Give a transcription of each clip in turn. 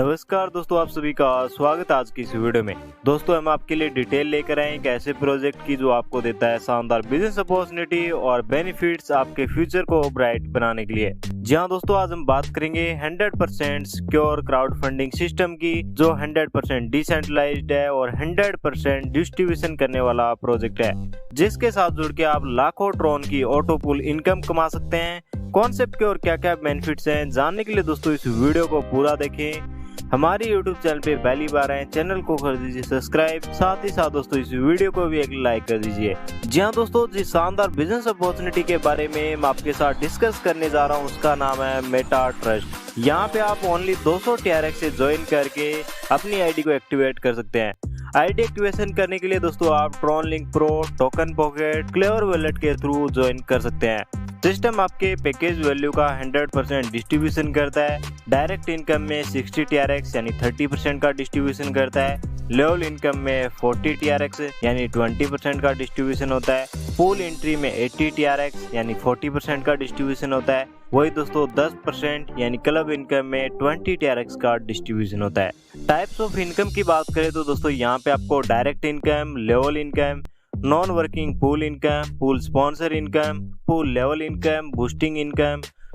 नमस्कार दोस्तों, आप सभी का स्वागत है आज की इस वीडियो में। दोस्तों हम आपके लिए डिटेल लेकर आए एक ऐसे प्रोजेक्ट की जो आपको देता है शानदार बिजनेस अपॉर्चुनिटी और बेनिफिट्स आपके फ्यूचर को ब्राइट बनाने के लिए। जी हाँ दोस्तों, आज हम बात करेंगे 100% सिक्योर क्राउड फंडिंग सिस्टम की जो 100% डिसेंट्रलाइज्ड है और 100% डिस्ट्रीब्यूशन करने वाला प्रोजेक्ट है, जिसके साथ जुड़ के आप लाखों ट्रोन की ऑटो पूल इनकम कमा सकते हैं। कॉन्सेप्ट के और क्या क्या बेनिफिट्स हैं जानने के लिए दोस्तों इस वीडियो को पूरा देखें। हमारी YouTube चैनल पे पहली बार आए, चैनल को कर दीजिए सब्सक्राइब, साथ ही साथ दोस्तों इस वीडियो को भी एक लाइक कर दीजिए। जी हाँ दोस्तों, जिस शानदार बिजनेस अपॉर्चुनिटी के बारे में मैं आपके साथ डिस्कस करने जा रहा हूँ उसका नाम है मेटा ट्रस्ट। यहाँ पे आप ओनली 200 TRX से ज्वाइन करके अपनी आईडी को एक्टिवेट कर सकते हैं। आईडी एक्टिवेशन करने के लिए दोस्तों आप Tron link pro, token pocket, clever wallet के थ्रू ज्वाइन कर सकते हैं। सिस्टम आपके पैकेज वैल्यू का 100% डिस्ट्रीब्यूशन करता है। डायरेक्ट इनकम में 60 TRX यानी 30% का डिस्ट्रीब्यूशन करता है। लेवल इनकम में 40 TRX यानी 20% का डिस्ट्रीब्यूशन होता है। पूल एंट्री में 80 TRX यानी 40% का डिस्ट्रीब्यूशन होता है। वही दोस्तों 10% यानी क्लब इनकम में 20 TRX का डिस्ट्रीब्यूशन होता है। टाइप्स ऑफ इनकम की बात करें तो दोस्तों यहाँ पे आपको direct income, level income, non working pool income, pool sponsor income, pool level income,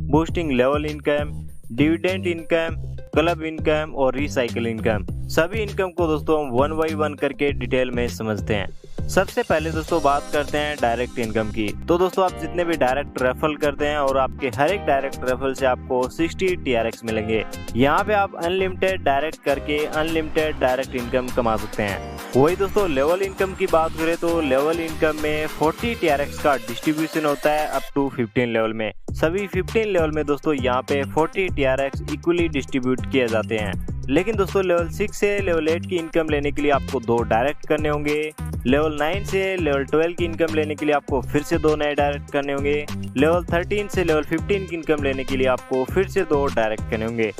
boosting level income, dividend income, club income और रिसाइकल इनकम, सभी इनकम को दोस्तों हम 1 बाय 1 करके डिटेल में समझते हैं। सबसे पहले दोस्तों बात करते हैं डायरेक्ट इनकम की। तो दोस्तों आप जितने भी डायरेक्ट रेफरल करते हैं और आपके हर एक डायरेक्ट रेफरल से आपको 60 TRX मिलेंगे। यहाँ पे आप अनलिमिटेड डायरेक्ट करके अनलिमिटेड डायरेक्ट इनकम कमा सकते हैं। वही दोस्तों लेवल इनकम की बात करें तो लेवल इनकम में 40 TRX का डिस्ट्रीब्यूशन होता है अप टू 15 लेवल में। सभी 15 लेवल में दोस्तों यहाँ पे 40 TRX इक्वली डिस्ट्रीब्यूट किए जाते हैं। लेकिन दोस्तों लेवल 6 से लेवल 8 की इनकम लेने के लिए आपको 2 डायरेक्ट करने होंगे। लेवल 9 से लेवल 12 की इनकम लेने के लिए आपको फिर से 2 नए डायरेक्ट करने होंगे। लेवल 13 से लेवल 15 की इनकम लेने के लिए आपको फिर से 2 डायरेक्ट करने होंगे।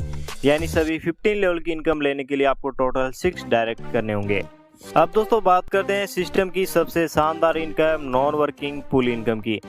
यानी सभी 15 लेवल की इनकम लेने के लिए आपको टोटल 6 डायरेक्ट करने होंगे। अब दोस्तों बात करते हैं सिस्टम की सबसे शानदार income, non working pool income की।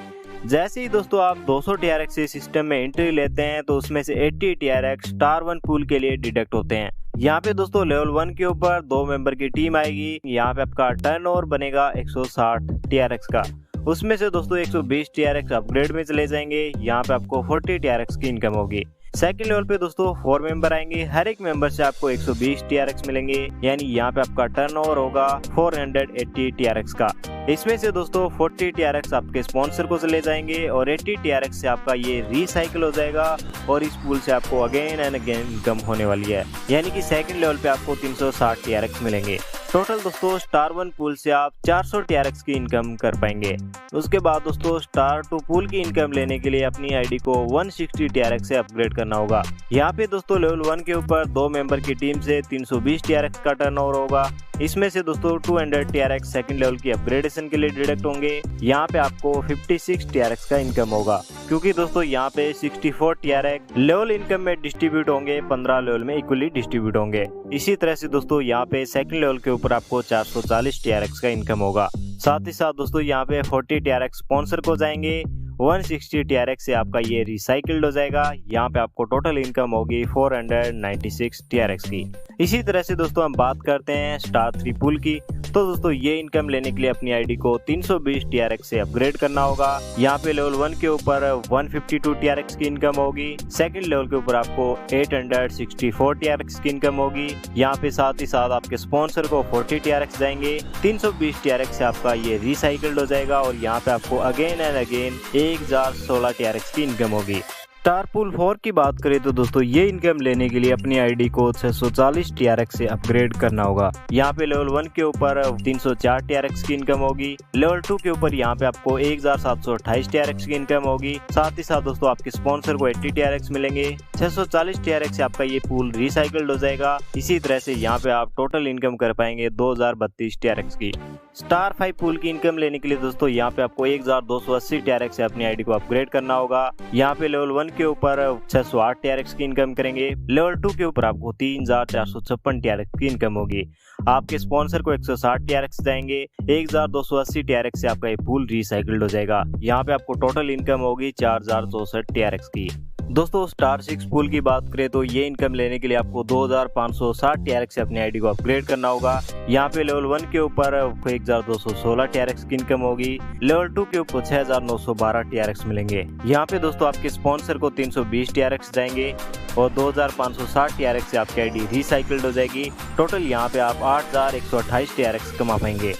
जैसे ही दोस्तों आप 200 TRX से सिस्टम में एंट्री लेते हैं तो उसमें से 80 TRX स्टार 1 पूल के लिए डिडक्ट होते हैं। यहाँ पे दोस्तों लेवल 1 के ऊपर 2 मेंबर की टीम आएगी। यहाँ पे आपका टर्नओवर बनेगा 160 TRX का। उसमें से दोस्तों 120 TRX अपग्रेड में चले जाएंगे। यहाँ पे आपको 40 TRX की इनकम होगी। सेकंड लेवल पे दोस्तों 4 मेंबर आएंगे। हर एक मेंबर से आपको 120 TRX मिलेंगे। यानी यहाँ पे आपका टर्नओवर होगा 480 TRX का। इसमें से दोस्तों 40 TRX आपके स्पॉन्सर को चले जाएंगे और 80 TRX से आपका ये रिसाइकिल हो जाएगा और इस पूल से आपको अगेन एंड अगेन इनकम होने वाली है। यानी कि सेकंड लेवल पे आपको 360 TRX मिलेंगे। टोटल दोस्तों स्टार 1 पूल से आप 400 TRX की इनकम कर पाएंगे। उसके बाद दोस्तों स्टार 2 पूल की इनकम लेने के लिए अपनी आईडी को 160 TRX से अपग्रेड करना होगा। यहाँ पे दोस्तों लेवल 1 के ऊपर 2 मेंबर की टीम से 320 TRX का टर्नओवर होगा। इसमें से दोस्तों 200 TRX सेकंड लेवल की अपग्रेडेशन के लिए डिडक्ट होंगे। यहाँ पे आपको 56 TRX का इनकम होगा, क्योंकि दोस्तों यहाँ पे 64 TRX लेवल इनकम में डिस्ट्रीब्यूट होंगे, 15 लेवल में इक्वली डिस्ट्रीब्यूट होंगे। इसी तरह से दोस्तों यहाँ पे सेकंड लेवल के ऊपर आपको 440 TRX का इनकम होगा। साथ ही साथ दोस्तों यहाँ पे 40 TRX स्पॉन्सर को जाएंगे। 160 TRX से आपका ये रिसाइकिल्ड हो जाएगा। यहाँ पे आपको टोटल इनकम होगी 496 TRX की। इसी तरह से दोस्तों हम बात करते हैं स्टार 3 पूल की। तो दोस्तों ये इनकम लेने के लिए अपनी आईडी को 320 TRX से अपग्रेड करना होगा। यहाँ पे लेवल 1 के ऊपर 152 TRX की इनकम होगी। सेकंड लेवल के ऊपर आपको 864 TRX की इनकम होगी। यहाँ पे साथ ही साथ आपके स्पॉन्सर को 40 TRX जाएंगे। 320 TRX से आपका ये रिसाइकिल्ड हो जाएगा और यहाँ पे आपको अगेन एंड अगेन 1016 TRX की इनकम होगी। स्टार पूल 4 की बात करें तो दोस्तों ये इनकम लेने के लिए अपनी आईडी को 640 TRX से अपग्रेड करना होगा। यहाँ पे लेवल 1 के ऊपर 304 TRX की इनकम होगी। लेवल 2 के ऊपर यहाँ पे आपको 1728 TRX की इनकम होगी। साथ ही साथ दोस्तों आपके स्पॉन्सर को 80 TRX मिलेंगे। 640 TRX से आपका ये पूल रिसाइकल्ड हो जाएगा। इसी तरह से यहाँ पे आप टोटल इनकम कर पाएंगे 2032 TRX की। स्टार 5 पूल की इनकम लेने के लिए दोस्तों यहाँ पे आपको 1280 TRX से अपनी आईडी को अपग्रेड करना होगा। यहाँ पे लेवल 1 के ऊपर 608 TRX की इनकम करेंगे। लेवल 2 के ऊपर आपको 3456 TRX की इनकम होगी। आपके स्पॉन्सर को 160 TRX जाएंगे। 1280 TRX से आपका ये पूल रिसाइकिल्ड हो जाएगा। यहाँ पे आपको टोटल इनकम होगी 4064 TRX की। दोस्तों स्टार 6 पूल की बात करें तो ये इनकम लेने के लिए आपको 2560 TRX से अपनी आईडी को अपग्रेड करना होगा। यहाँ पे लेवल 1 के ऊपर 1216 TRX की इनकम होगी, लेवल 2 के ऊपर 6912 TRX मिलेंगे। यहाँ पे दोस्तों आपके स्पॉन्सर को 320 TRX जाएंगे और 2560 TRX से आपकी आईडी रिसाइकल्ड हो जाएगी। टोटल यहाँ पे आप 8128 TRX कमा पाएंगे।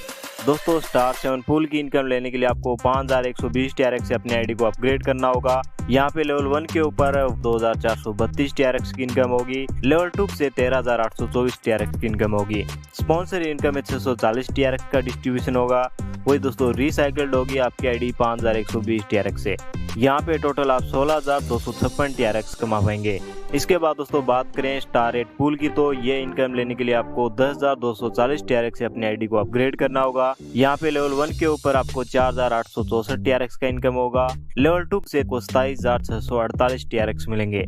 दोस्तों स्टार 7 पूल की इनकम लेने के लिए आपको 5120 TRX से अपनी आईडी को अपग्रेड करना होगा। यहाँ पे लेवल 1 के ऊपर 2432 TRX की इनकम होगी, लेवल 2 से 13824 TRX की इनकम होगी। स्पॉन्सर इनकम में 640 TRX का डिस्ट्रीब्यूशन होगा। वही दोस्तों रिसाइकल्ड होगी आपकी आईडी 5120 TRX से। यहाँ पे टोटल आप 16256 TRX कमा पाएंगे। इसके बाद दोस्तों बात करें स्टार 8 पूल की तो ये इनकम लेने के लिए आपको 10240 TRX से अपनी आईडी को अपग्रेड करना होगा। यहाँ पे लेवल 1 के ऊपर आपको 4864 TRX का इनकम होगा, लेवल 2 से 27648 TRX मिलेंगे।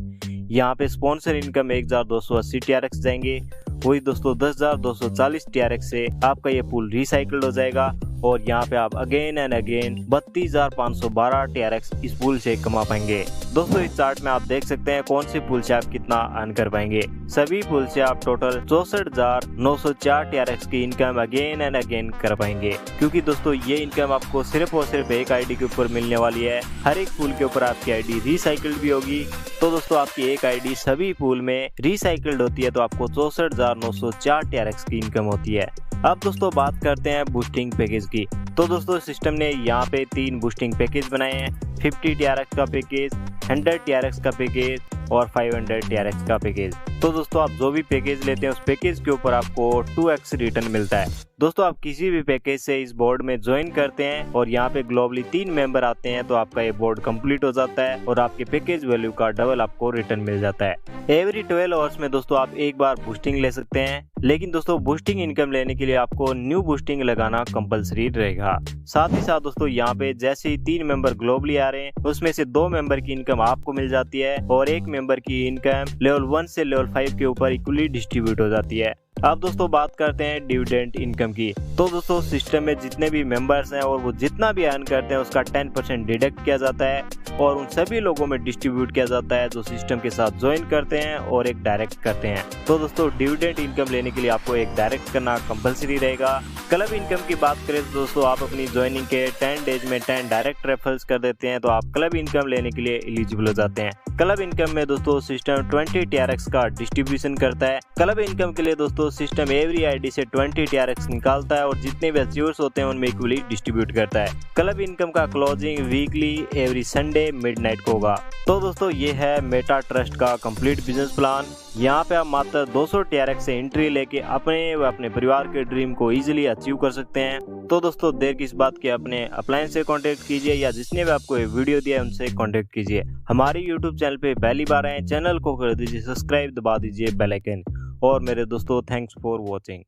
यहाँ पे स्पॉन्सर इनकम 1280 TRX जाएंगे। वही दोस्तों 10240 TRX से आपका ये पूल रिसाइकल्ड हो जाएगा और यहाँ पे आप अगेन एंड अगेन 32512 TRX इस पूल से कमा पाएंगे। दोस्तों इस चार्ट में आप देख सकते हैं कौन से पूल से आप कितना अर्न कर पाएंगे। सभी पूल से आप टोटल 64,904 TRX की इनकम अगेन एंड अगेन कर पाएंगे, क्योंकि दोस्तों ये इनकम आपको सिर्फ और सिर्फ एक आईडी के ऊपर मिलने वाली है। हर एक पूल के ऊपर आपकी आईडी रिसाइकल्ड भी होगी। तो दोस्तों आपकी एक आईडी सभी पूल में रिसाइकल्ड होती है तो आपको 64,904 TRX की इनकम होती है। अब दोस्तों बात करते हैं बूस्टिंग पैकेज की। तो दोस्तों सिस्टम ने यहाँ पे 3 बूस्टिंग पैकेज बनाए हैं, 50 TRX का पैकेज, 100 TRX का पैकेज और 500 TRX का पैकेज। तो दोस्तों आप जो भी पैकेज लेते हैं उस पैकेज के ऊपर आपको 2x रिटर्न मिलता है। दोस्तों आप किसी भी पैकेज से इस बोर्ड में ज्वाइन करते हैं और यहाँ पे ग्लोबली 3 मेंबर आते हैं तो आपका ये बोर्ड कंप्लीट हो जाता है और आपके पैकेज वैल्यू का डबल आपको रिटर्न मिल जाता है। एवरी 12 आवर्स में दोस्तों आप एक बार बूस्टिंग ले सकते हैं, लेकिन दोस्तों बूस्टिंग इनकम लेने के लिए आपको न्यू बूस्टिंग लगाना कंपलसरी रहेगा। साथ ही साथ दोस्तों यहाँ पे जैसे ही 3 मेंबर ग्लोबली आ रहे हैं उसमें से 2 मेंबर की इनकम आपको मिल जाती है और 1 मेंबर की इनकम लेवल 1 से लेवल 5 के ऊपर इक्वली डिस्ट्रीब्यूट हो जाती है। अब दोस्तों बात करते हैं डिविडेंड इनकम की। तो दोस्तों सिस्टम में जितने भी मेंबर्स हैं और वो जितना भी अर्न करते हैं उसका 10% डिडक्ट किया जाता है और उन सभी लोगों में डिस्ट्रीब्यूट किया जाता है जो सिस्टम के साथ ज्वाइन करते हैं और एक डायरेक्ट करते हैं। तो दोस्तों डिविडेंड इनकम लेने के लिए आपको एक डायरेक्ट करना कंपलसरी रहेगा। क्लब इनकम की बात करें तो दोस्तों आप अपनी ज्वाइनिंग के 10 डेज में 10 डायरेक्ट रेफरल्स कर देते हैं तो आप क्लब इनकम लेने के लिए एलिजिबल हो जाते हैं। क्लब इनकम में दोस्तों सिस्टम 20 TRX का डिस्ट्रीब्यूशन करता है। क्लब इनकम के लिए दोस्तों सिस्टम एवरी आईडी से 20 TRX निकालता है और जितने भी अचीवर्स होते हैं उनमें इक्वली डिस्ट्रीब्यूट करता है। क्लब इनकम का closing weekly every Sunday midnight को होगा। तो दोस्तों ये है मेटा ट्रस्ट का कंप्लीट बिजनेस प्लान। यहाँ पे आप मात्र 200 TRX से एंट्री लेके अपने व अपने परिवार के ड्रीम को इजीली अचीव कर सकते हैं। तो दोस्तों देर किस बात की अपने अपलाइन से कांटेक्ट कीजिए या जिसने भी आपको ये वीडियो दिया है उनसे कांटेक्ट कीजिए। हमारे यूट्यूब चैनल पे पहली बार आए चैनल को कर दीजिए सब्सक्राइब, दबा दीजिए बेल आइकन। और मेरे दोस्तों थैंक्स फॉर वॉचिंग।